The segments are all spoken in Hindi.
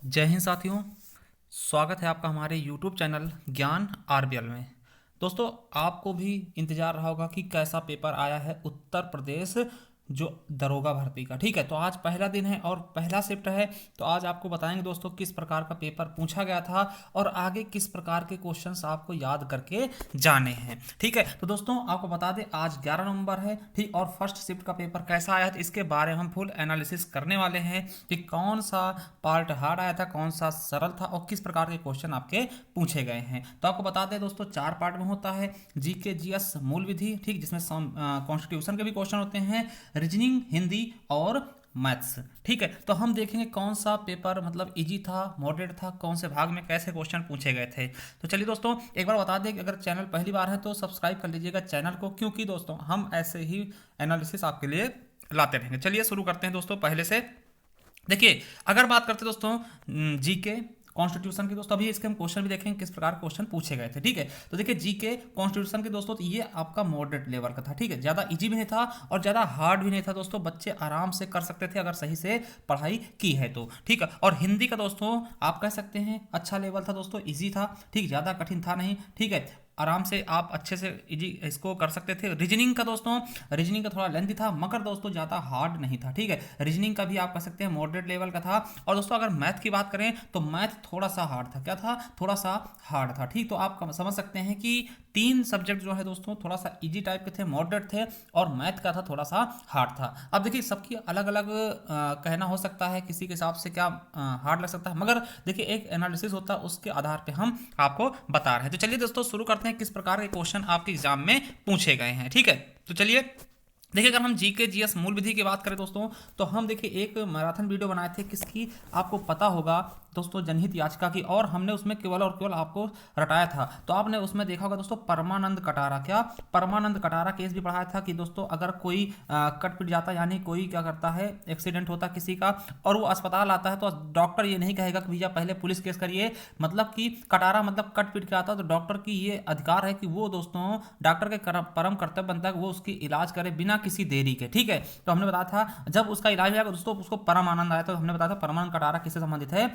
जय हिंद साथियों। स्वागत है आपका हमारे YouTube चैनल ज्ञान आरबीएल में। दोस्तों, आपको भी इंतजार रहा होगा कि कैसा पेपर आया है उत्तर प्रदेश जो दरोगा भर्ती का। ठीक है, तो आज पहला दिन है और पहला शिफ्ट है। तो आज आपको बताएंगे दोस्तों किस प्रकार का पेपर पूछा गया था और आगे किस प्रकार के क्वेश्चंस आपको याद करके जाने हैं। ठीक है, तो दोस्तों आपको बता दें आज 11 नवंबर है। ठीक, और फर्स्ट शिफ्ट का पेपर कैसा आया था इसके बारे में हम फुल एनालिसिस करने वाले हैं कि कौन सा पार्ट हार्ड आया था, कौन सा सरल था और किस प्रकार के क्वेश्चन आपके पूछे गए हैं। तो आपको बता दें दोस्तों, 4 पार्ट में होता है। जीके जीएस मूल विधि, ठीक, जिसमें कॉन्स्टिट्यूशन के भी क्वेश्चन होते हैं, रीजनिंग, हिंदी और मैथ्स। ठीक है, तो हम देखेंगे कौन सा पेपर मतलब इजी था, मॉडरेट था, कौन से भाग में कैसे क्वेश्चन पूछे गए थे। तो चलिए दोस्तों, एक बार बता दें कि अगर चैनल पहली बार है तो सब्सक्राइब कर लीजिएगा चैनल को, क्योंकि दोस्तों हम ऐसे ही एनालिसिस आपके लिए लाते रहेंगे। चलिए शुरू करते हैं दोस्तों पहले से। देखिए, अगर बात करते हैं दोस्तों जीके कॉन्स्टिट्यूशन के, दोस्तों अभी इसके हम क्वेश्चन भी देखेंगे किस प्रकार क्वेश्चन पूछे गए थे। ठीक है, तो देखिए जीके कॉन्स्टिट्यूशन के दोस्तों, तो ये आपका मॉडरेट लेवल का था। ठीक है, ज़्यादा इजी भी नहीं था और ज़्यादा हार्ड भी नहीं था दोस्तों, बच्चे आराम से कर सकते थे अगर सही से पढ़ाई की है तो। ठीक है, और हिंदी का दोस्तों आप कह सकते हैं अच्छा लेवल था दोस्तों, ईजी था। ठीक, ज़्यादा कठिन था नहीं। ठीक है, आराम से आप अच्छे से इजी इसको कर सकते थे। रीजनिंग का दोस्तों, रीजनिंग का थोड़ा लेंथी था मगर दोस्तों ज़्यादा हार्ड नहीं था। ठीक है, रीजनिंग का भी आप कह सकते हैं मॉडरेट लेवल का था। और दोस्तों अगर मैथ की बात करें तो मैथ थोड़ा सा हार्ड था। क्या था? थोड़ा सा हार्ड था। ठीक, तो आप समझ सकते हैं कि 3 सब्जेक्ट जो है दोस्तों थोड़ा सा इजी टाइप के थे, मॉडरेट थे, और मैथ का था थोड़ा सा हार्ड था। अब देखिए सबकी अलग अलग कहना हो सकता है, किसी के हिसाब से क्या हार्ड लग सकता है, मगर देखिए एक एनालिसिस होता है उसके आधार पे हम आपको बता रहे हैं। तो चलिए दोस्तों शुरू करते हैं किस प्रकार के क्वेश्चन आपके एग्जाम में पूछे गए हैं। ठीक है, तो चलिए देखिए, अगर हम जीके जीएस मूल विधि की बात करें दोस्तों, तो हम देखिए एक मैराथन वीडियो बनाए थे किसकी, आपको पता होगा दोस्तों, जनहित याचिका की, और हमने उसमें केवल और केवल आपको रटाया था। तो आपने उसमें देखा होगा दोस्तों परमानंद कटारा, क्या परमानंद कटारा केस भी पढ़ाया था कि दोस्तों अगर कोई कट पिट जाता, यानी कोई क्या करता है, एक्सीडेंट होता किसी का और वो अस्पताल आता है, तो डॉक्टर ये नहीं कहेगा कि भैया पहले पुलिस केस करिए, मतलब कि कटारा मतलब कट पिट के आता है, तो डॉक्टर की ये अधिकार है कि वो दोस्तों डॉक्टर के परम कर्तव्य बनता है कि वो उसकी इलाज करे बिना किसी देरी के। ठीक है, तो हमने बताया था जब उसका इलाज होगा दोस्तों उसको परम आनंद आया, तो हमने बताया था परमानंद कटारा किससे संबंधित है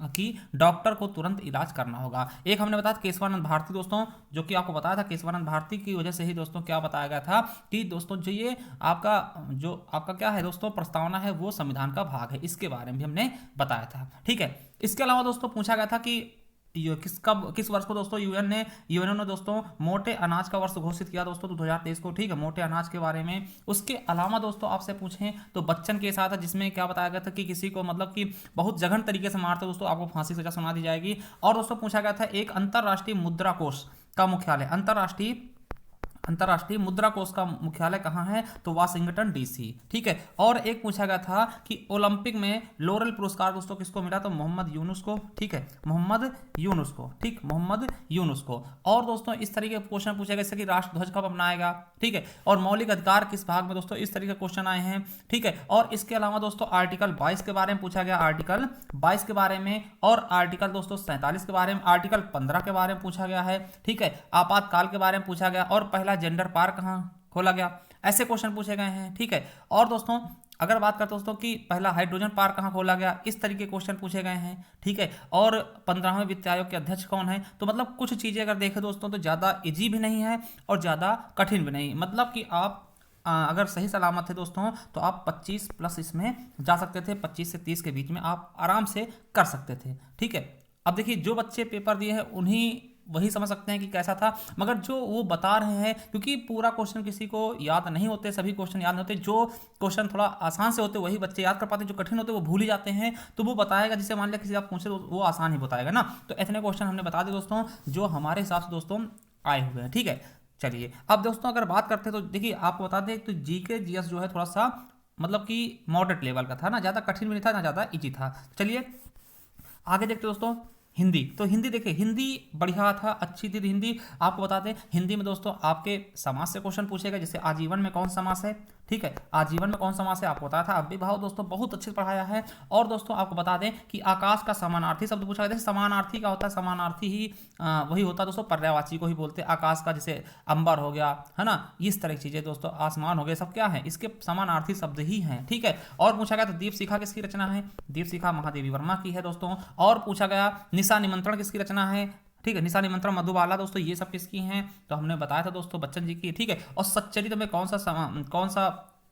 कि डॉक्टर को तुरंत इलाज करना होगा। एक हमने बताया केशवानंद भारती दोस्तों, जो कि आपको बताया था केशवानंद भारती की वजह से ही दोस्तों क्या बताया गया था कि दोस्तों जो आपका क्या है दोस्तों प्रस्तावना है वो संविधान का भाग है, इसके बारे में भी हमने बताया था। ठीक है, इसके अलावा दोस्तों पूछा गया था कि किस वर्ष को दोस्तों यूएनओ ने दोस्तों मोटे अनाज का वर्ष घोषित किया दोस्तों 2023 को। ठीक है, मोटे अनाज के बारे में। उसके अलावा दोस्तों आपसे पूछें तो बच्चन केस आया था जिसमें क्या बताया गया था कि किसी को मतलब कि बहुत जघन्य तरीके से मारते दोस्तों आपको फांसी की सजा सुना दी जाएगी। और दोस्तों पूछा गया था एक अंतरराष्ट्रीय मुद्रा कोष का मुख्यालय, अंतर्राष्ट्रीय मुद्रा कोष का मुख्यालय कहाँ है, तो वाशिंगटन डीसी। ठीक है, और एक पूछा गया था कि ओलंपिक में लोरेल पुरस्कार दोस्तों किसको मिला, तो मोहम्मद यूनुस को। ठीक है, मोहम्मद यूनुस को। ठीक, मोहम्मद यूनुस को। और दोस्तों इस तरीके के क्वेश्चन पूछे गए जैसे कि राष्ट्रध्वज कब अपनाएगा। ठीक है, और मौलिक अधिकार किस भाग में दोस्तों, इस तरीके के क्वेश्चन आए हैं। ठीक है, और इसके अलावा दोस्तों आर्टिकल 22 के बारे में पूछा गया, आर्टिकल 22 के बारे में, और आर्टिकल दोस्तों 47 के बारे में, आर्टिकल 15 के बारे में पूछा गया है। ठीक है, आपातकाल के बारे में पूछा गया, और पहला जेंडर पार्क कहाँ खोला गया, ऐसे क्वेश्चन पूछे गए हैं। ठीक है, और दोस्तों अगर बात करते दोस्तों कि पहला हाइड्रोजन पार्क कहाँ खोला गया, इस तरीके के क्वेश्चन पूछे गए हैं। ठीक है, और 15वें वित्त आयोग के अध्यक्ष कौन है, तो मतलब कुछ चीज़ें अगर देखें दोस्तों तो ज़्यादा इजी भी नहीं है और ज़्यादा कठिन भी नहीं, मतलब कि आप अगर सही सलामत थे दोस्तों तो आप 25 प्लस इसमें जा सकते थे, 25 से 30 के बीच में आप आराम से कर सकते थे। ठीक है, अब देखिए जो बच्चे पेपर दिए हैं उन्हीं वही समझ सकते हैं कि कैसा था, मगर जो वो बता रहे हैं, क्योंकि पूरा क्वेश्चन किसी को याद नहीं होते, सभी क्वेश्चन याद नहीं होते, जो क्वेश्चन थोड़ा आसान से होते वही बच्चे याद कर पाते, जो कठिन होते वो भूल ही जाते हैं। तो वो बताएगा, जिसे मान लिया किसी आप पूछे तो वो आसान ही बताएगा ना। तो इतने क्वेश्चन हमने बता दिए दोस्तों जो हमारे हिसाब से दोस्तों आए हुए हैं। ठीक है, चलिए अब दोस्तों अगर बात करते हैं तो देखिए आपको बता दें तो जीके जीएस जो है थोड़ा सा मतलब कि मॉडरेट लेवल का था ना, ज़्यादा कठिन भी नहीं था ना ज़्यादा इजी था। चलिए आगे देखते दोस्तों हिंदी। तो हिंदी देखिए, हिंदी बढ़िया था, अच्छी थी हिंदी। आपको बता दें हिंदी में दोस्तों आपके समास से क्वेश्चन पूछेगा, जैसे आजीवन में कौन समास है। ठीक है। आजीवन में कौन सा मास है आपको बताया था। अब भी भाव दोस्तों बहुत अच्छे से पढ़ाया है। और दोस्तों आपको बता दें कि आकाश का समानार्थी शब्द पूछा गया। समानार्थी का होता है, समानार्थी ही वही होता है दोस्तों, पर्यायवाची को ही बोलते हैं। आकाश का जैसे अंबर हो गया, है ना, इस तरह की चीजें दोस्तों, आसमान हो गए, सब क्या है, इसके समानार्थी शब्द ही हैं। ठीक है। और पूछा गया तो दीप शिखा किसकी रचना है। दीप शिखा महादेवी वर्मा की है दोस्तों। और पूछा गया निशा निमंत्रण किसकी रचना है। ठीक है। निशा निमंत्रण मधुबाला दोस्तों, ये सब किसकी हैं, तो हमने बताया था दोस्तों बच्चन जी की। ठीक है। और सच्चरित्र में कौन सा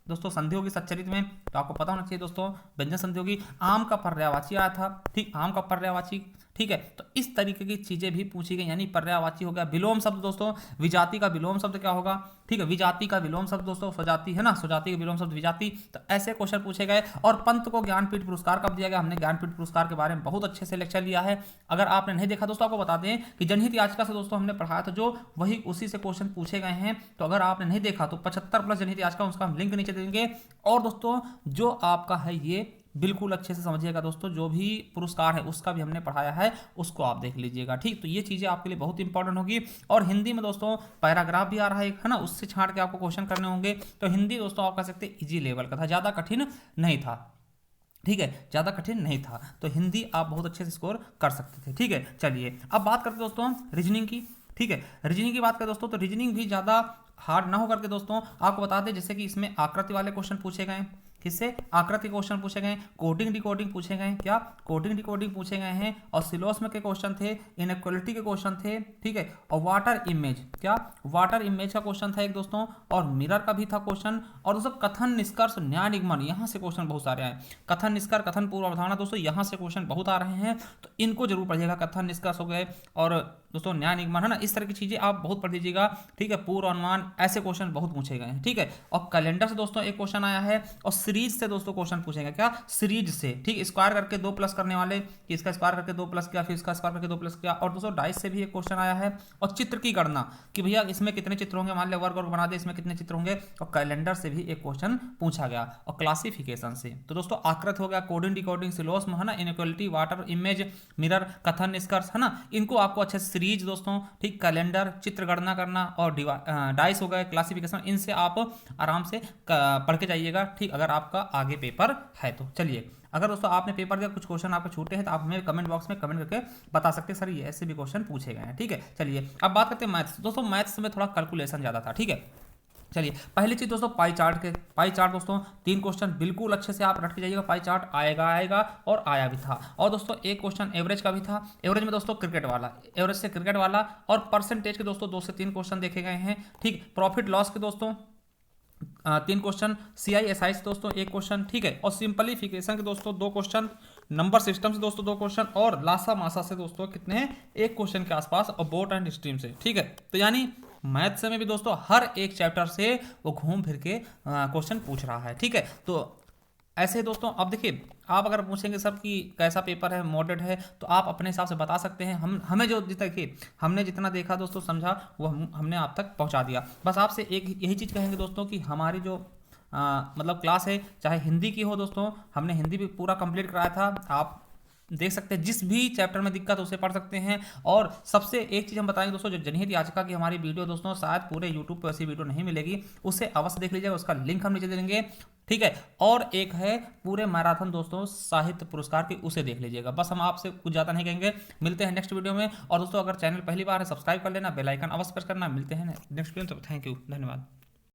दोस्तों संधि होगी सच्चरित्र में, तो आपको पता होना चाहिए दोस्तों, व्यंजन संधि होगी। आम का पर्यायवाची आया था। ठीक, आम का पर्यायवाची। ठीक है। तो इस तरीके की चीजें भी पूछी गई, यानी पर्यायवाची हो गया। विलोम शब्द दोस्तों, विजाति का विलोम शब्द क्या होगा। ठीक है। विजाति का विलोम शब्द दोस्तों स्वजाति है ना, स्वजाति का विलोम शब्द विजाति। तो ऐसे क्वेश्चन पूछे गए। और पंत को ज्ञानपीठ पुरस्कार कब दिया गया, हमने ज्ञानपीठ पुरस्कार के बारे में बहुत अच्छे से लेक्चर लिया है। अगर आपने नहीं देखा दोस्तों, आपको बता दें कि जनहित याचिका से दोस्तों हमने पढ़ाया था, जो वही उसी से क्वेश्चन पूछे गए हैं। तो अगर आपने नहीं देखा तो 75+ जनहित याचिका, उसका हम लिंक नीचे देंगे। और दोस्तों जो आपका है ये बिल्कुल अच्छे से समझिएगा दोस्तों, जो भी पुरस्कार है उसका भी हमने पढ़ाया है, उसको आप देख लीजिएगा। ठीक, तो ये चीजें आपके लिए बहुत इंपॉर्टेंट होगी। और हिंदी में दोस्तों पैराग्राफ भी आ रहा है ना, उससे छांट के आपको क्वेश्चन करने होंगे। तो हिंदी दोस्तों आप कह सकते हैं इजी लेवल का था, ज्यादा कठिन नहीं था। ठीक है, ज्यादा कठिन नहीं था। तो हिंदी आप बहुत अच्छे से स्कोर कर सकते थे। ठीक है। चलिए अब बात करते हैं दोस्तों रीजनिंग की। ठीक है। रीजनिंग की बात करें दोस्तों, तो रीजनिंग भी ज्यादा हार्ड ना हो करके दोस्तों आपको बता दें, जैसे कि इसमें आकृति वाले क्वेश्चन पूछे गए। किससे, आकृति क्वेश्चन पूछे गए। कोडिंग डिकोडिंग पूछे गए। क्या, कोडिंग डिकोडिंग पूछे गए हैं। और सिलोस्म के क्वेश्चन थे, इनइक्वालिटी के क्वेश्चन थे। ठीक है। और वाटर इमेज, क्या, वाटर इमेज का क्वेश्चन था एक दोस्तों। और मिरर का भी था क्वेश्चन। और दोस्तों कथन निष्कर्ष न्याय निगमन, यहाँ से क्वेश्चन बहुत सारे आए। कथन निष्कर्ष, कथन पूर्व अवधारणा दोस्तों, यहाँ से क्वेश्चन बहुत आ रहे हैं। तो इनको जरूर पढ़िएगा। कथन निष्कर्ष हो गए और दोस्तों न्याय निगमन, है ना, इस तरह की चीजें आप बहुत पढ़ लीजिएगा। ठीक है। पूर्व अनुमान, ऐसे क्वेश्चन बहुत पूछे गए हैं। ठीक है। और कैलेंडर से दोस्तों एक क्वेश्चन आया है। और सीरीज से दोस्तों क्वेश्चन पूछेगा। क्या, सीरीज से। ठीक, स्क्वायर करके 2 प्लस करने वाले, कि इसका स्क्वायर करके 2 प्लस किया, फिर इसका स्क्वायर करके 2 प्लस किया। और दोस्तों डाइस से भी एक क्वेश्चन आया है। और चित्र की गणना, कि भैया इसमें कितने चित्र होंगे, मान लिया वर्ग वर्ग बना दे, इसमें कितने चित्र होंगे। और कैलेंडर से भी एक क्वेश्चन पूछा गया। और क्लासिफिकेशन से तो दोस्तों आकृत हो गया, कोडिंग डिकोडिंग, सिलोस्म, है ना, इनइक्वालिटी, वाटर इमेज, मिरर, कथन निष्कर्ष, है ना, इनको आपको अच्छे से सीरीज दोस्तों, ठीक, कैलेंडर, चित्र गणना करना और डाइस हो गए, क्लासिफिकेशन, इनसे आप आराम से पढ़ के जाइएगा। ठीक, अगर आपका आगे पेपर है तो। चलिए, अगर दोस्तों आपने पेपर दिया, कुछ क्वेश्चन आपके छूटे हैं, तो आप हमें कमेंट बॉक्स में कमेंट करके बता सकते हैं, सर ये ऐसे भी क्वेश्चन पूछे गए हैं। ठीक है। चलिए अब बात करते हैं मैथ्स। दोस्तों मैथ्स में थोड़ा कैलकुलेशन ज़्यादा था। ठीक है। चलिए पहली चीज दोस्तों पाई चार्ट के, पाई चार्ट दोस्तों 3 क्वेश्चन बिल्कुल अच्छे से आप रट के जाइएगा। पाई चार्ट आएगा और आया भी था। और दोस्तों एक क्वेश्चन एवरेज का भी था। एवरेज में दोस्तों क्रिकेट वाला, एवरेज से क्रिकेट वाला। और परसेंटेज के दोस्तों 2 से 3 क्वेश्चन देखे गए हैं। ठीक, प्रॉफिट लॉस के दोस्तों 3 क्वेश्चन, CISI से दोस्तों 1 क्वेश्चन। ठीक है। और सिंपलीफिकेशन के दोस्तों 2 क्वेश्चन, नंबर सिस्टम से दोस्तों 2 क्वेश्चन, और लासा मासा से दोस्तों कितने हैं, 1 क्वेश्चन के आसपास, और बोट एंड स्ट्रीम से। ठीक है। तो यानी मैथ्स में भी दोस्तों हर एक चैप्टर से वो घूम फिर के क्वेश्चन पूछ रहा है। ठीक है। तो ऐसे दोस्तों अब देखिए, आप अगर पूछेंगे सब कि कैसा पेपर है, मॉडरेट है, तो आप अपने हिसाब से बता सकते हैं। हमें जो देखिए, हमने जितना देखा दोस्तों, समझा, वो हमने आप तक पहुंचा दिया। बस आपसे एक यही चीज़ कहेंगे दोस्तों कि हमारी जो मतलब क्लास है, चाहे हिंदी की हो दोस्तों, हमने हिंदी भी पूरा कंप्लीट कराया था। आप देख सकते हैं, जिस भी चैप्टर में दिक्कत उसे पढ़ सकते हैं। और सबसे एक चीज़ हम बताएंगे दोस्तों, जो जनहित याचिका की हमारी वीडियो दोस्तों शायद पूरे यूट्यूब पर ऐसी वीडियो नहीं मिलेगी, उसे अवश्य देख लीजिएगा, उसका लिंक हम नीचे दे देंगे। ठीक है। और एक है पूरे मैराथन दोस्तों साहित्य पुरस्कार की, उसे देख लीजिएगा। बस हम आपसे कुछ ज़्यादा नहीं कहेंगे। मिलते हैं नेक्स्ट वीडियो में। और दोस्तों अगर चैनल पहली बार है, सब्सक्राइब कर लेना, बेल आइकन अवश्य प्रेस करना। मिलते हैं नेक्स्ट वीडियो में। थैंक यू, धन्यवाद।